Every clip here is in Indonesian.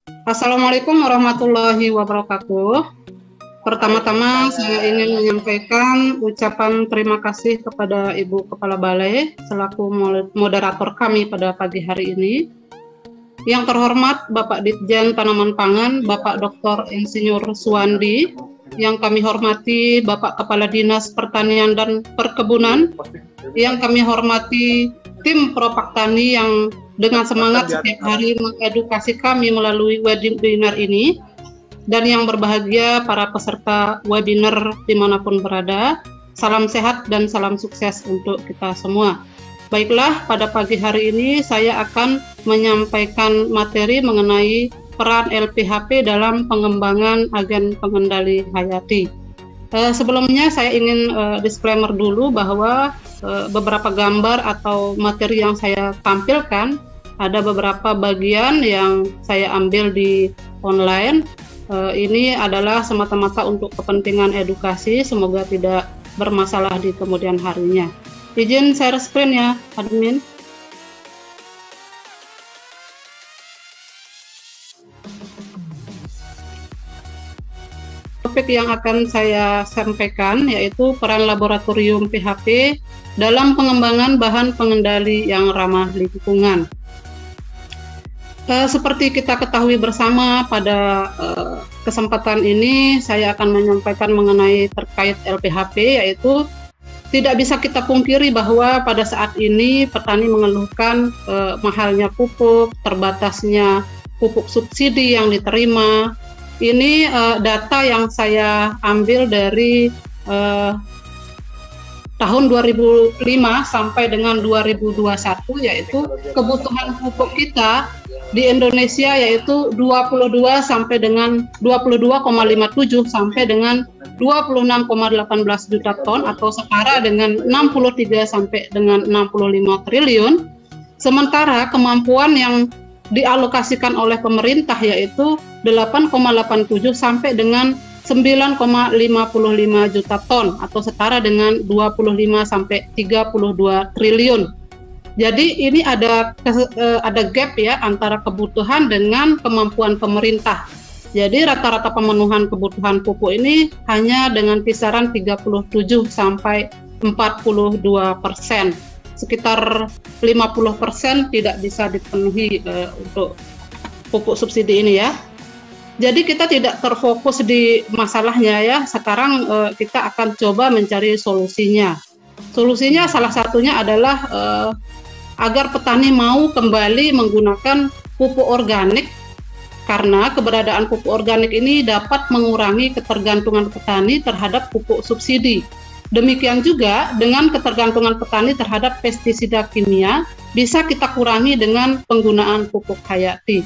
Assalamualaikum warahmatullahi wabarakatuh. Pertama-tama saya ingin menyampaikan ucapan terima kasih kepada Ibu Kepala Balai selaku moderator kami pada pagi hari ini. Yang terhormat Bapak Ditjen Tanaman Pangan, Bapak Dr. Insinyur Suwandi. Yang kami hormati Bapak Kepala Dinas Pertanian dan Perkebunan. Yang kami hormati tim Propaktani yang dengan semangat setiap hari mengedukasi kami melalui webinar ini, dan yang berbahagia para peserta webinar dimanapun berada. Salam sehat dan salam sukses untuk kita semua. Baiklah, pada pagi hari ini saya akan menyampaikan materi mengenai peran LPHP dalam pengembangan agen pengendali hayati. Sebelumnya saya ingin disclaimer dulu bahwa beberapa gambar atau materi yang saya tampilkan ada beberapa bagian yang saya ambil di online. Ini adalah semata-mata untuk kepentingan edukasi, semoga tidak bermasalah di kemudian harinya. Izin share screen ya, admin. Topik yang akan saya sampaikan yaitu peran laboratorium PHP dalam pengembangan bahan pengendali yang ramah lingkungan. Seperti kita ketahui bersama, pada kesempatan ini saya akan menyampaikan mengenai terkait LPHP, yaitu tidak bisa kita pungkiri bahwa pada saat ini petani mengeluhkan mahalnya pupuk, terbatasnya pupuk subsidi yang diterima. Ini data yang saya ambil dari tahun 2005 sampai dengan 2021, yaitu kebutuhan pupuk kita di Indonesia yaitu 22 sampai dengan 22,57 sampai dengan 26,18 juta ton atau setara dengan 63 sampai dengan 65 triliun. Sementara kemampuan yang dialokasikan oleh pemerintah yaitu 8,87 sampai dengan 9,55 juta ton atau setara dengan 25 sampai 32 triliun. Jadi ini ada gap ya antara kebutuhan dengan kemampuan pemerintah. Jadi rata-rata pemenuhan kebutuhan pupuk ini hanya dengan kisaran 37 sampai 42%. Sekitar 50% tidak bisa dipenuhi untuk pupuk subsidi ini ya. Jadi kita tidak terfokus di masalahnya ya. Sekarang kita akan coba mencari solusinya. Solusinya salah satunya adalah agar petani mau kembali menggunakan pupuk organik, karena keberadaan pupuk organik ini dapat mengurangi ketergantungan petani terhadap pupuk subsidi. Demikian juga dengan ketergantungan petani terhadap pestisida kimia bisa kita kurangi dengan penggunaan pupuk hayati.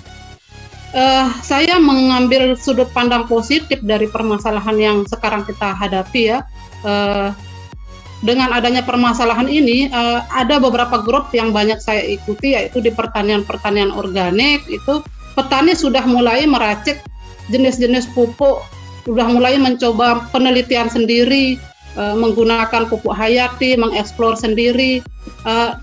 Saya mengambil sudut pandang positif dari permasalahan yang sekarang kita hadapi ya. Dengan adanya permasalahan ini, ada beberapa grup yang banyak saya ikuti, yaitu di pertanian organik. Itu petani sudah mulai meracik jenis-jenis pupuk, sudah mulai mencoba penelitian sendiri, menggunakan pupuk hayati, mengeksplor sendiri.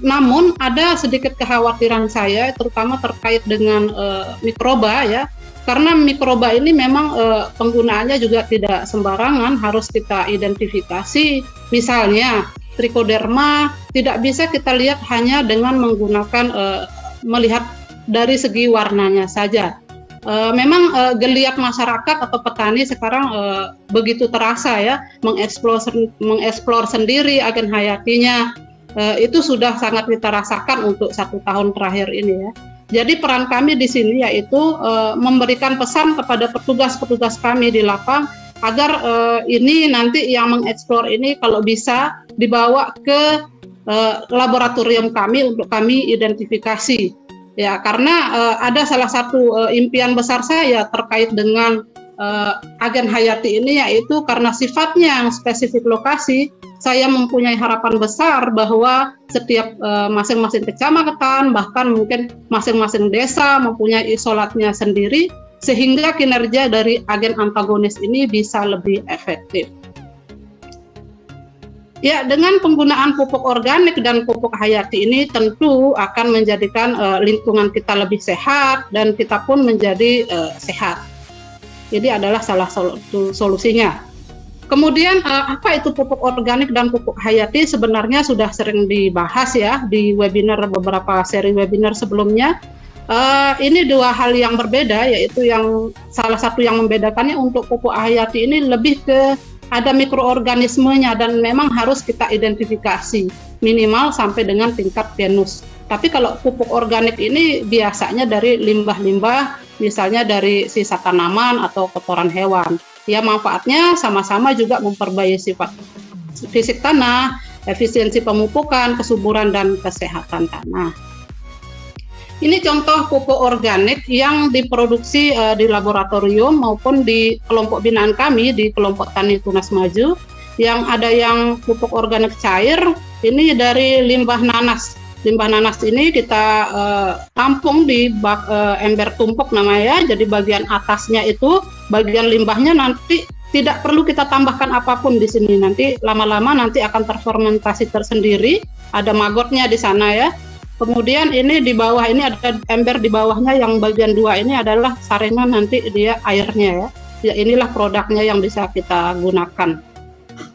Namun ada sedikit kekhawatiran saya, terutama terkait dengan mikroba ya. Karena mikroba ini memang penggunaannya juga tidak sembarangan, harus kita identifikasi. Misalnya Trichoderma tidak bisa kita lihat hanya dengan menggunakan melihat dari segi warnanya saja. Memang geliat masyarakat atau petani sekarang begitu terasa ya, mengeksplor sendiri agen hayatinya. Itu sudah sangat kita rasakan untuk 1 tahun terakhir ini ya. Jadi peran kami di sini yaitu memberikan pesan kepada petugas-petugas kami di lapang agar ini nanti yang mengeksplor ini kalau bisa dibawa ke laboratorium kami untuk kami identifikasi. Ya, karena ada salah satu impian besar saya terkait dengan agen hayati ini, yaitu karena sifatnya yang spesifik lokasi, saya mempunyai harapan besar bahwa setiap masing-masing kecamatan, bahkan mungkin masing-masing desa mempunyai isolatnya sendiri, sehingga kinerja dari agen antagonis ini bisa lebih efektif. Ya, dengan penggunaan pupuk organik dan pupuk hayati ini tentu akan menjadikan lingkungan kita lebih sehat dan kita pun menjadi sehat. Jadi adalah salah satu solusinya. Kemudian apa itu pupuk organik dan pupuk hayati sebenarnya sudah sering dibahas ya di webinar, beberapa seri webinar sebelumnya. Ini dua hal yang berbeda, yaitu yang salah satu yang membedakannya untuk pupuk hayati ini lebih ke ada mikroorganismenya dan memang harus kita identifikasi minimal sampai dengan tingkat genus. Tapi kalau pupuk organik ini biasanya dari limbah-limbah, misalnya dari sisa tanaman atau kotoran hewan. Ya, manfaatnya sama-sama juga memperbaiki sifat fisik tanah, efisiensi pemupukan, kesuburan dan kesehatan tanah. Ini contoh pupuk organik yang diproduksi di laboratorium maupun di kelompok binaan kami di kelompok Tani Tunas Maju. Yang ada yang pupuk organik cair, ini dari limbah nanas. Limbah nanas ini kita tampung di bak ember tumpuk namanya. Jadi bagian atasnya itu, bagian limbahnya nanti tidak perlu kita tambahkan apapun di sini. Nanti lama-lama nanti akan terfermentasi tersendiri. Ada magotnya di sana ya. Kemudian ini di bawah ini ada ember di bawahnya yang bagian dua ini adalah saringan, nanti dia airnya ya. Ya, inilah produknya yang bisa kita gunakan.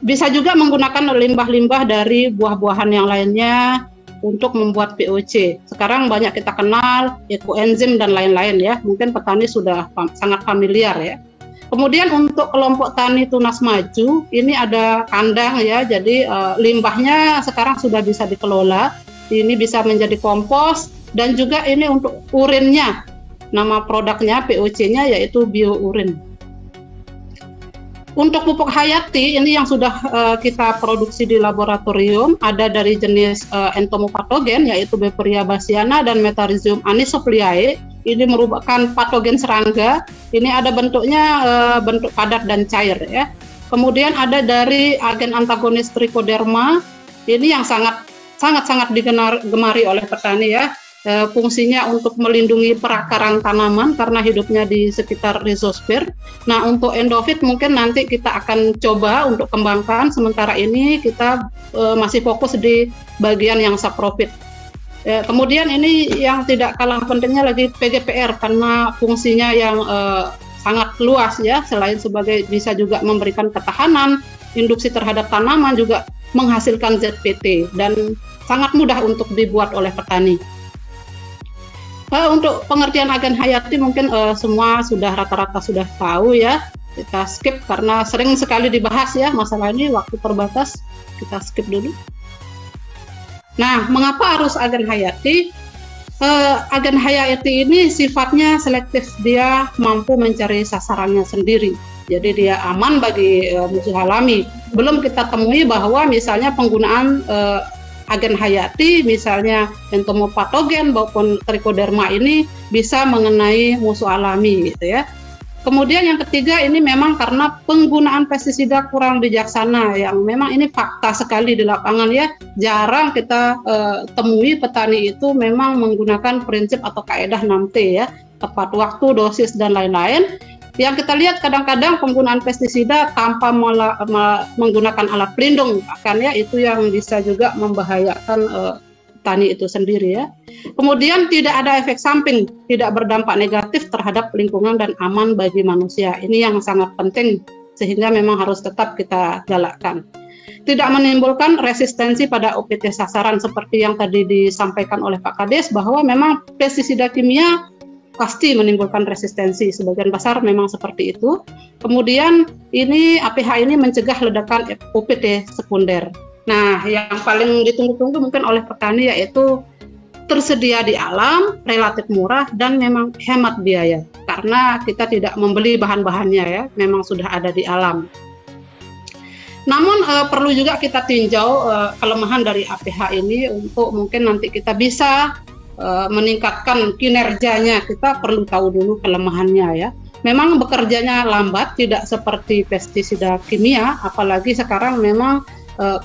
Bisa juga menggunakan limbah-limbah dari buah-buahan yang lainnya untuk membuat POC. Sekarang banyak kita kenal ekoenzim dan lain-lain ya. Mungkin petani sudah sangat familiar ya. Kemudian untuk kelompok Tani Tunas Maju ini ada kandang ya. Jadi limbahnya sekarang sudah bisa dikelola. Ini bisa menjadi kompos dan juga ini untuk urinnya. Nama produknya POC-nya yaitu biourin. Untuk pupuk hayati ini yang sudah kita produksi di laboratorium ada dari jenis entomopatogen yaitu Beperia bassiana dan Metarhizium anisopliae. Ini merupakan patogen serangga. Ini ada bentuknya bentuk padat dan cair ya. Kemudian ada dari agen antagonis Trichoderma. Ini yang sangat digemari oleh petani ya. Fungsinya untuk melindungi perakaran tanaman karena hidupnya di sekitar rhizosfer. Nah, untuk endofit mungkin nanti kita akan coba untuk kembangkan. Sementara ini kita masih fokus di bagian yang saprofit. Kemudian ini yang tidak kalah pentingnya lagi PGPR karena fungsinya yang sangat luas ya. Selain sebagai bisa juga memberikan ketahanan, induksi terhadap tanaman, juga menghasilkan ZPT dan sangat mudah untuk dibuat oleh petani. Untuk pengertian agen hayati mungkin semua sudah rata-rata sudah tahu ya. Kita skip karena sering sekali dibahas ya masalah ini, waktu terbatas, kita skip dulu. Nah, mengapa harus agen hayati? Agen hayati ini sifatnya selektif, dia mampu mencari sasarannya sendiri. Jadi dia aman bagi musuh alami. Belum kita temui bahwa misalnya penggunaan agen hayati, misalnya entomopatogen maupun Trichoderma ini bisa mengenai musuh alami gitu ya. Kemudian yang ketiga ini memang karena penggunaan pestisida kurang bijaksana, yang memang ini fakta sekali di lapangan ya. Jarang kita temui petani itu memang menggunakan prinsip atau kaedah 6T ya, tepat waktu, dosis dan lain-lain. Yang kita lihat kadang-kadang penggunaan pestisida tanpa menggunakan alat pelindung, bahkan ya itu yang bisa juga membahayakan petani itu sendiri ya. Kemudian tidak ada efek samping, tidak berdampak negatif terhadap lingkungan dan aman bagi manusia. Ini yang sangat penting sehingga memang harus tetap kita galakkan. Tidak menimbulkan resistensi pada OPT sasaran seperti yang tadi disampaikan oleh Pak Kades, bahwa memang pestisida kimia pasti menimbulkan resistensi, sebagian besar memang seperti itu. Kemudian ini APH ini mencegah ledakan OPT sekunder. Nah, yang paling ditunggu-tunggu mungkin oleh petani yaitu tersedia di alam, relatif murah dan memang hemat biaya karena kita tidak membeli bahan-bahannya ya, memang sudah ada di alam. Namun perlu juga kita tinjau kelemahan dari APH ini untuk mungkin nanti kita bisa meningkatkan kinerjanya. Kita perlu tahu dulu kelemahannya ya. Memang bekerjanya lambat, tidak seperti pestisida kimia, apalagi sekarang memang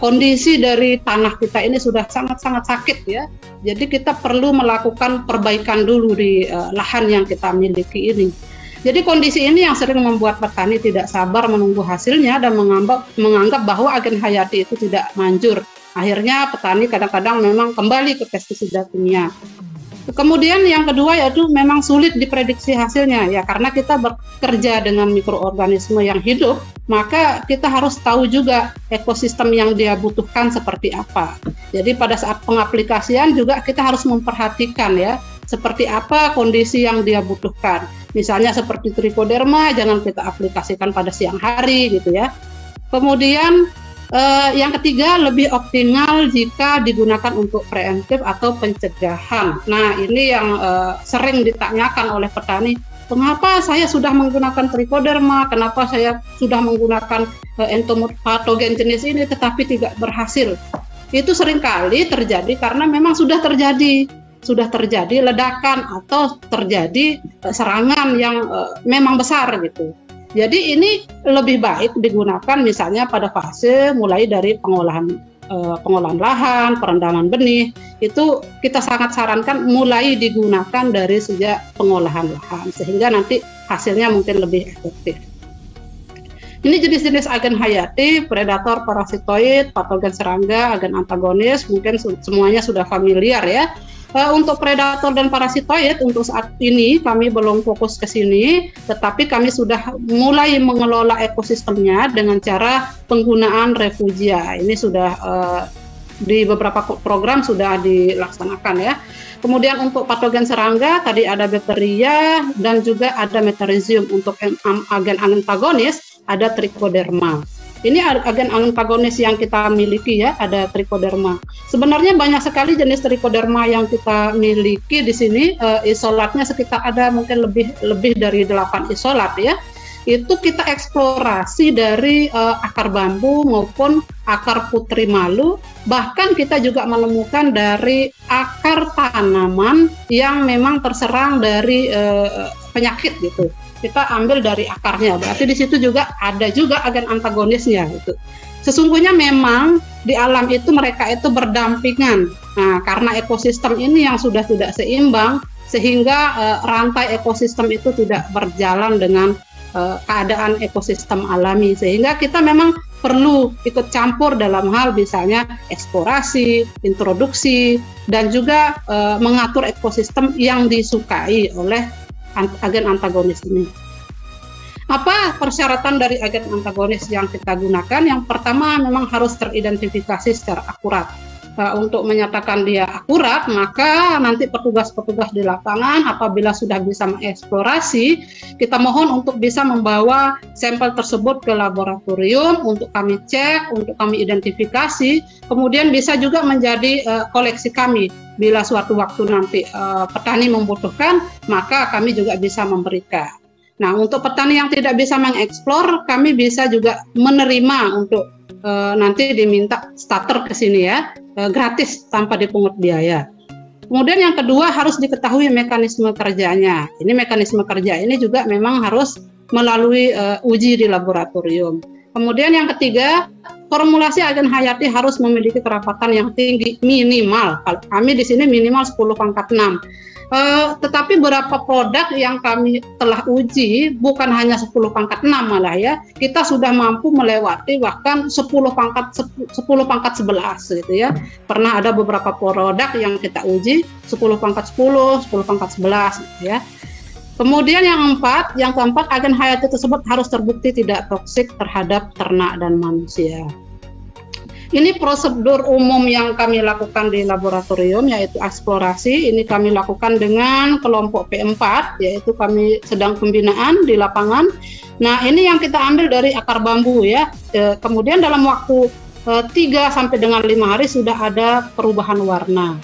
kondisi dari tanah kita ini sudah sangat-sangat sakit ya. Jadi kita perlu melakukan perbaikan dulu di lahan yang kita miliki ini. Jadi kondisi ini yang sering membuat petani tidak sabar menunggu hasilnya dan menganggap bahwa agen hayati itu tidak manjur. Akhirnya petani kadang-kadang memang kembali ke pestisida kimia. Kemudian yang kedua yaitu memang sulit diprediksi hasilnya ya, karena kita bekerja dengan mikroorganisme yang hidup, maka kita harus tahu juga ekosistem yang dia butuhkan seperti apa. Jadi pada saat pengaplikasian juga kita harus memperhatikan ya, seperti apa kondisi yang dia butuhkan. Misalnya seperti trichoderma jangan kita aplikasikan pada siang hari gitu ya. Kemudian yang ketiga, lebih optimal jika digunakan untuk preemptif atau pencegahan. Nah, ini yang sering ditanyakan oleh petani, mengapa saya sudah menggunakan trichoderma, kenapa saya sudah menggunakan entomopatogen jenis ini tetapi tidak berhasil. Itu seringkali terjadi karena memang sudah terjadi ledakan atau terjadi serangan yang memang besar gitu. Jadi ini lebih baik digunakan misalnya pada fase mulai dari pengolahan lahan, perendaman benih, itu kita sangat sarankan mulai digunakan dari sejak pengolahan lahan sehingga nanti hasilnya mungkin lebih efektif. Ini jenis-jenis agen hayati, predator, parasitoid, patogen serangga, agen antagonis, mungkin semuanya sudah familiar ya. Untuk predator dan parasitoid untuk saat ini kami belum fokus ke sini, tetapi kami sudah mulai mengelola ekosistemnya dengan cara penggunaan refugia. Ini sudah di beberapa program sudah dilaksanakan ya. Kemudian untuk patogen serangga tadi ada Bateria dan juga ada Metarhizium. Untuk agen antagonis ada Trichoderma. Ini agen antagonis yang kita miliki ya, ada Trichoderma. Sebenarnya banyak sekali jenis Trichoderma yang kita miliki di sini. Isolatnya sekitar ada mungkin lebih dari 8 isolat ya. Itu kita eksplorasi dari akar bambu maupun akar putri malu. Bahkan kita juga menemukan dari akar tanaman yang memang terserang dari penyakit gitu. Kita ambil dari akarnya, berarti di situ juga ada juga agen antagonisnya gitu. Sesungguhnya memang di alam itu mereka itu berdampingan. Nah, karena ekosistem ini yang sudah tidak seimbang, sehingga rantai ekosistem itu tidak berjalan dengan keadaan ekosistem alami, sehingga kita memang perlu ikut campur dalam hal misalnya eksplorasi, introduksi, dan juga mengatur ekosistem yang disukai oleh agen antagonis ini. Apa persyaratan dari agen antagonis yang kita gunakan? Yang pertama memang harus teridentifikasi secara akurat. Untuk menyatakan dia akurat, maka nanti petugas-petugas di lapangan apabila sudah bisa mengeksplorasi, kita mohon untuk bisa membawa sampel tersebut ke laboratorium untuk kami cek, untuk kami identifikasi, kemudian bisa juga menjadi koleksi kami. Bila suatu waktu nanti petani membutuhkan, maka kami juga bisa memberikan. Nah, untuk petani yang tidak bisa mengeksplor, kami bisa juga menerima untuk nanti diminta starter ke sini ya, gratis tanpa dipungut biaya. Kemudian yang kedua harus diketahui mekanisme kerjanya. Ini mekanisme kerja ini juga memang harus melalui uji di laboratorium. Kemudian yang ketiga, formulasi agen hayati harus memiliki kerapatan yang tinggi minimal. Kalau kami di sini minimal 10⁻⁶. Tetapi beberapa produk yang kami telah uji bukan hanya 10⁻⁶ malah ya, kita sudah mampu melewati bahkan 10⁻11 gitu ya. Pernah ada beberapa produk yang kita uji 10⁻10, 10⁻11 gitu ya. Kemudian yang keempat, agen hayati tersebut harus terbukti tidak toksik terhadap ternak dan manusia. Ini prosedur umum yang kami lakukan di laboratorium, yaitu eksplorasi. Ini kami lakukan dengan kelompok P4, yaitu kami sedang pembinaan di lapangan. Nah, ini yang kita ambil dari akar bambu ya. Kemudian dalam waktu 3 sampai dengan 5 hari sudah ada perubahan warna.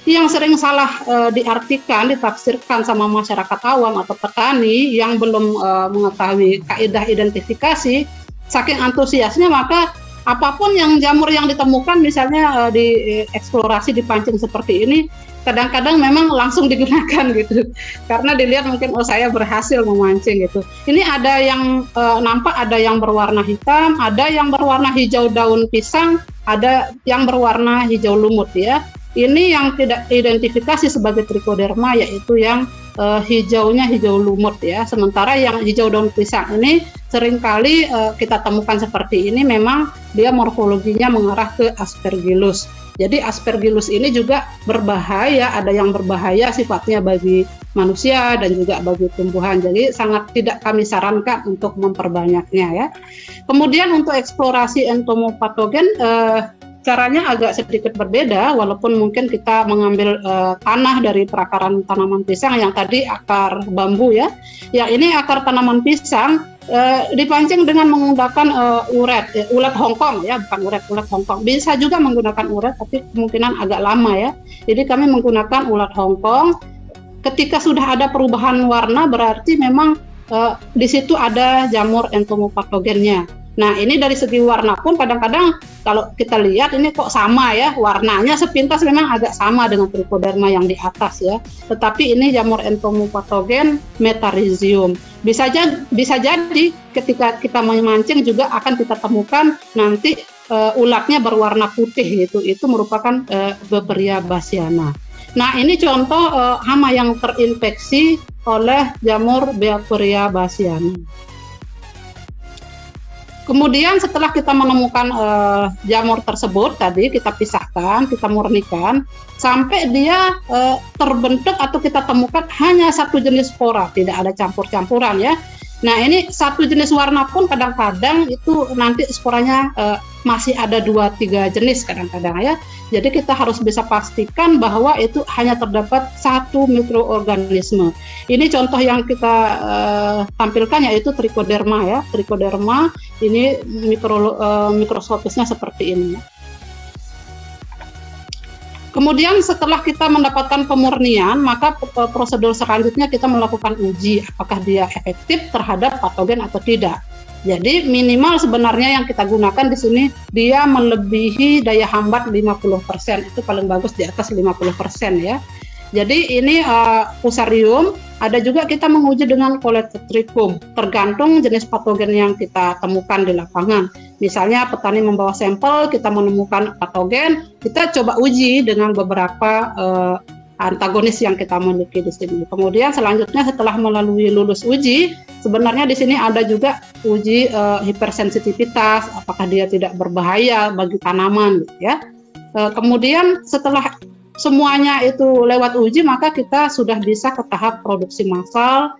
Yang sering salah diartikan, ditafsirkan sama masyarakat awam atau petani yang belum mengetahui kaidah identifikasi, saking antusiasnya maka apapun yang jamur yang ditemukan misalnya di eksplorasi dipancing seperti ini, kadang-kadang memang langsung digunakan gitu, karena dilihat mungkin saya berhasil memancing gitu. Ini ada yang nampak, ada yang berwarna hitam, ada yang berwarna hijau daun pisang, ada yang berwarna hijau lumut ya. Ini yang tidak identifikasi sebagai Trichoderma, yaitu yang hijaunya hijau lumut ya. Sementara yang hijau daun pisang ini seringkali kita temukan seperti ini, memang dia morfologinya mengarah ke Aspergillus. Jadi Aspergillus ini juga berbahaya, ada yang berbahaya sifatnya bagi manusia dan juga bagi tumbuhan. Jadi sangat tidak kami sarankan untuk memperbanyaknya ya. Kemudian untuk eksplorasi entomopatogen caranya agak sedikit berbeda, walaupun mungkin kita mengambil tanah dari perakaran tanaman pisang yang tadi akar bambu ya. Yang ini akar tanaman pisang dipancing dengan menggunakan ulet Hongkong ya, bukan ulet Hongkong. Bisa juga menggunakan ulet, tapi kemungkinan agak lama ya. Jadi kami menggunakan ulet Hongkong. Ketika sudah ada perubahan warna, berarti memang di situ ada jamur entomopatogennya. Nah, ini dari segi warna pun kadang-kadang kalau kita lihat ini kok sama ya, warnanya sepintas memang agak sama dengan Trichoderma yang di atas ya. Tetapi ini jamur entomopatogen Metarhizium. Bisa jadi ketika kita memancing juga akan kita temukan nanti ulatnya berwarna putih gitu. Itu merupakan Beberia bassiana. Nah, ini contoh hama yang terinfeksi oleh jamur Beberia bassiana. Kemudian setelah kita menemukan jamur tersebut tadi, kita pisahkan, kita murnikan, sampai dia terbentuk atau kita temukan hanya satu jenis spora, tidak ada campur-campuran ya. Nah, ini satu jenis warna pun kadang-kadang itu nanti sporanya masih ada 2-3 jenis kadang-kadang ya. Jadi kita harus bisa pastikan bahwa itu hanya terdapat satu mikroorganisme. Ini contoh yang kita tampilkan yaitu Trichoderma ya. Trichoderma ini mikroskopisnya seperti ini ya. Kemudian setelah kita mendapatkan pemurnian, maka prosedur selanjutnya kita melakukan uji apakah dia efektif terhadap patogen atau tidak. Jadi minimal sebenarnya yang kita gunakan di sini dia melebihi daya hambat 50%, itu paling bagus di atas 50% ya. Jadi ini Fusarium, ada juga kita menguji dengan Coleotrichum, tergantung jenis patogen yang kita temukan di lapangan. Misalnya petani membawa sampel, kita menemukan patogen, kita coba uji dengan beberapa antagonis yang kita miliki di sini. Kemudian selanjutnya setelah melalui lulus uji, sebenarnya di sini ada juga uji hipersensitivitas, apakah dia tidak berbahaya bagi tanaman, ya. Kemudian setelah semuanya itu lewat uji, maka kita sudah bisa ke tahap produksi massal.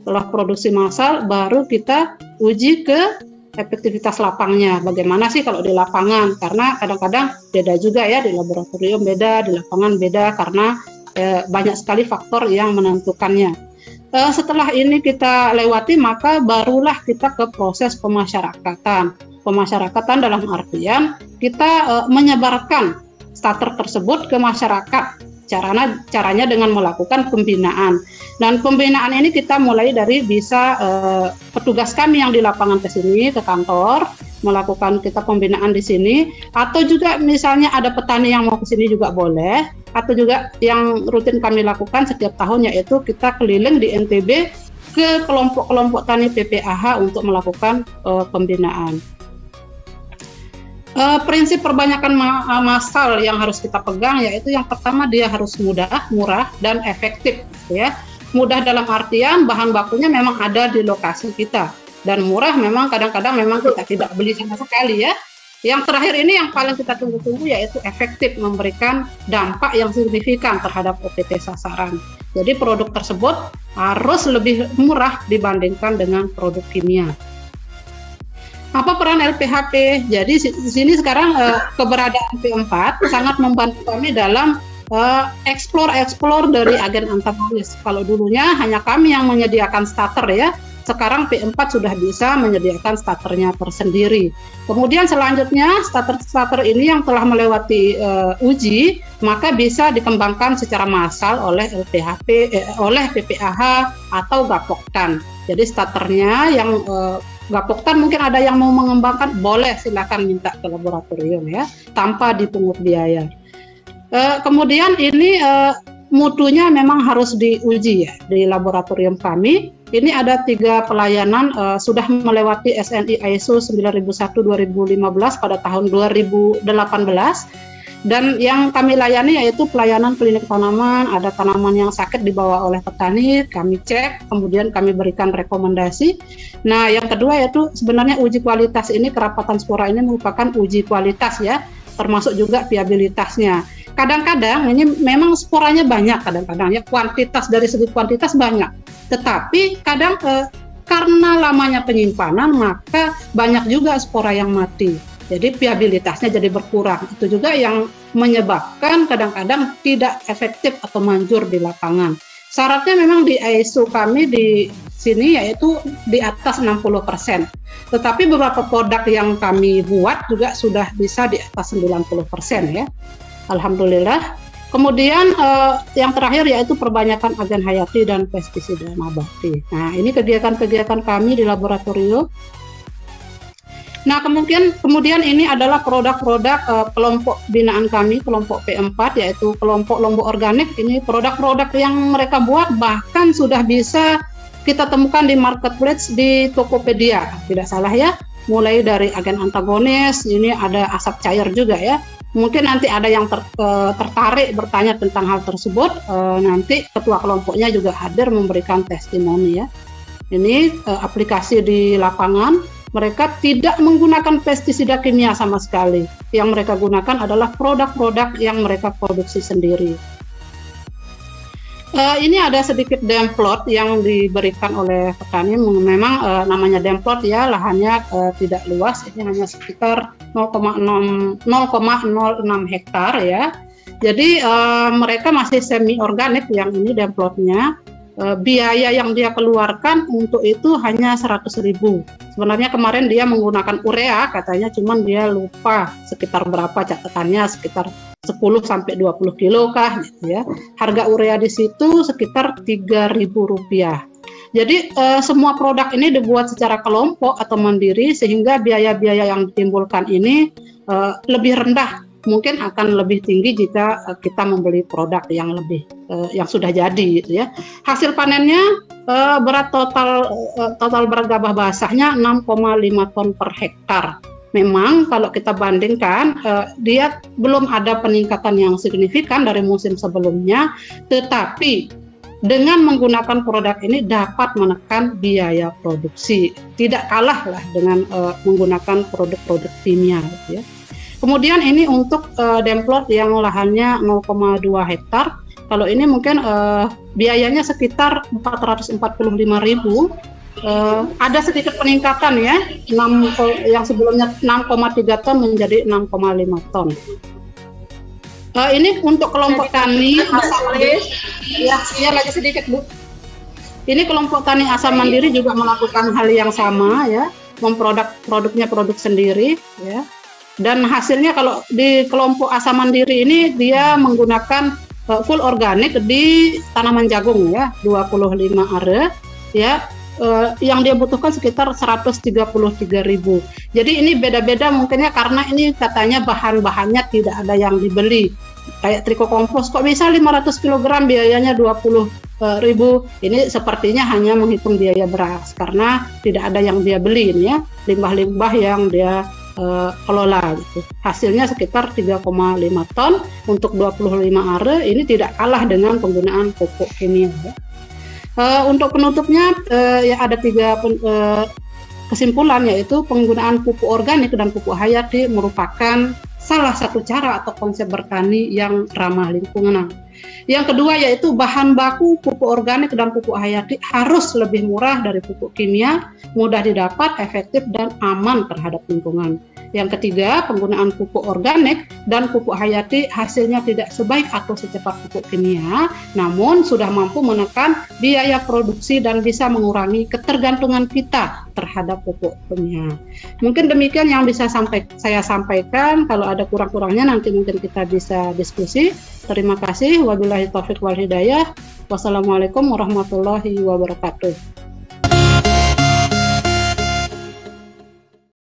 Setelah produksi massal, baru kita uji ke efektivitas lapangnya. Bagaimana sih kalau di lapangan? Karena kadang-kadang beda juga ya, di laboratorium beda, di lapangan beda, karena banyak sekali faktor yang menentukannya. Setelah ini kita lewati, maka barulah kita ke proses pemasyarakatan. Pemasyarakatan dalam artian kita menyebarkan starter tersebut ke masyarakat. Caranya dengan melakukan pembinaan. Dan pembinaan ini kita mulai dari bisa petugas kami yang di lapangan ke sini, ke kantor, melakukan kita pembinaan di sini, atau juga misalnya ada petani yang mau ke sini juga boleh, atau juga yang rutin kami lakukan setiap tahun yaitu kita keliling di NTB ke kelompok-kelompok tani PPAH untuk melakukan pembinaan. Prinsip perbanyakan massal yang harus kita pegang yaitu yang pertama dia harus mudah, murah, dan efektif ya. Mudah dalam artian bahan bakunya memang ada di lokasi kita, dan murah memang kadang-kadang memang kita tidak beli sama sekali ya. Yang terakhir ini yang paling kita tunggu-tunggu yaitu efektif, memberikan dampak yang signifikan terhadap OPT sasaran. Jadi produk tersebut harus lebih murah dibandingkan dengan produk kimia. Apa peran LPHP? Jadi di sini sekarang keberadaan P4 sangat membantu kami dalam explore dari agen antagonis. Kalau dulunya hanya kami yang menyediakan starter ya, sekarang P4 sudah bisa menyediakan starternya tersendiri. Kemudian selanjutnya starter ini yang telah melewati uji, maka bisa dikembangkan secara massal oleh LPHP, oleh PPAH atau Gapoktan. Jadi starternya yang Gapoktan mungkin ada yang mau mengembangkan, boleh silakan minta ke laboratorium ya, tanpa dipungut biaya. Kemudian ini mutunya memang harus diuji ya di laboratorium kami. Ini ada 3 pelayanan sudah melewati SNI ISO 9001-2015 pada tahun 2018. Dan yang kami layani yaitu pelayanan klinik tanaman, ada tanaman yang sakit dibawa oleh petani, kami cek, kemudian kami berikan rekomendasi. Nah, yang kedua yaitu sebenarnya uji kualitas ini, kerapatan spora ini merupakan uji kualitas ya, termasuk juga viabilitasnya. Kadang-kadang ini memang sporanya banyak, kadang-kadang ya kuantitas, dari segi kuantitas banyak, tetapi kadang karena lamanya penyimpanan maka banyak juga spora yang mati. Jadi viabilitasnya jadi berkurang. Itu juga yang menyebabkan kadang-kadang tidak efektif atau manjur di lapangan. Syaratnya memang di ISO kami di sini yaitu di atas 60%. Tetapi beberapa produk yang kami buat juga sudah bisa di atas 90% ya. Alhamdulillah. Kemudian yang terakhir yaitu perbanyakan agen hayati dan pestisida nabati. Nah, ini kegiatan-kegiatan kami di laboratorium. Nah, kemudian ini adalah produk-produk kelompok binaan kami, kelompok P4, yaitu kelompok Lombok Organik. Ini produk-produk yang mereka buat bahkan sudah bisa kita temukan di marketplace di Tokopedia, tidak salah ya. Mulai dari agen antagonis, ini ada asap cair juga ya. Mungkin nanti ada yang tertarik bertanya tentang hal tersebut, nanti ketua kelompoknya juga hadir memberikan testimoni ya. Ini aplikasi di lapangan. Mereka tidak menggunakan pestisida kimia sama sekali. Yang mereka gunakan adalah produk-produk yang mereka produksi sendiri. Ini ada sedikit demplot yang diberikan oleh petani. Memang namanya demplot ya, lahannya tidak luas. Ini hanya sekitar 0,06 hektar ya. Jadi mereka masih semi organik yang ini demplotnya. Biaya yang dia keluarkan untuk itu hanya 100.000. Sebenarnya kemarin dia menggunakan urea katanya, cuman dia lupa sekitar berapa catatannya, sekitar 10 sampai 20 kilo kah gitu ya. Harga urea di situ sekitar Rp3.000. Jadi semua produk ini dibuat secara kelompok atau mandiri sehingga biaya-biaya yang ditimbulkan ini lebih rendah. Mungkin akan lebih tinggi jika kita membeli produk yang lebih yang sudah jadi gitu ya. Hasil panennya berat total berat gabah basahnya 6,5 ton per hektar. Memang kalau kita bandingkan dia belum ada peningkatan yang signifikan dari musim sebelumnya, tetapi dengan menggunakan produk ini dapat menekan biaya produksi. Tidak kalah lah dengan menggunakan produk-produk kimia gitu ya. Kemudian ini untuk demplot yang lahannya 0,2 hektar. Kalau ini mungkin biayanya sekitar 445.000. Ada sedikit peningkatan ya, yang sebelumnya 6,3 ton menjadi 6,5 ton. Ini untuk kelompok tani asal mandiri. Ya lagi sedikit Bu. Ini kelompok tani asal mandiri juga melakukan hal yang sama ya, produknya produk sendiri ya. Dan hasilnya kalau di kelompok asam mandiri ini dia menggunakan full organik di tanaman jagung ya, 25 are ya, yang dia butuhkan sekitar 133.000. Jadi ini beda-beda mungkinnya karena ini katanya bahan-bahannya tidak ada yang dibeli. Kayak triko kompos kok bisa 500 kg biayanya 20.000. Ini sepertinya hanya menghitung biaya beras karena tidak ada yang dia beli ini ya, limbah-limbah yang dia kelola gitu. Hasilnya sekitar 3,5 ton untuk 25 are. Ini tidak kalah dengan penggunaan pupuk kimia ya. Untuk penutupnya ya ada 3 kesimpulan, yaitu penggunaan pupuk organik dan pupuk hayati merupakan salah satu cara atau konsep bertani yang ramah lingkungan. Yang kedua yaitu bahan baku pupuk organik dan pupuk hayati harus lebih murah dari pupuk kimia, mudah didapat, efektif dan aman terhadap lingkungan. Yang ketiga, penggunaan pupuk organik dan pupuk hayati hasilnya tidak sebaik atau secepat pupuk kimia, namun sudah mampu menekan biaya produksi dan bisa mengurangi ketergantungan kita terhadap pupuk kimia. Mungkin demikian yang bisa saya sampaikan. Kalau ada kurang-kurangnya nanti mungkin kita bisa diskusi. Terima kasih. Wabillahi taufiq wal hidayah. Wassalamualaikum warahmatullahi wabarakatuh.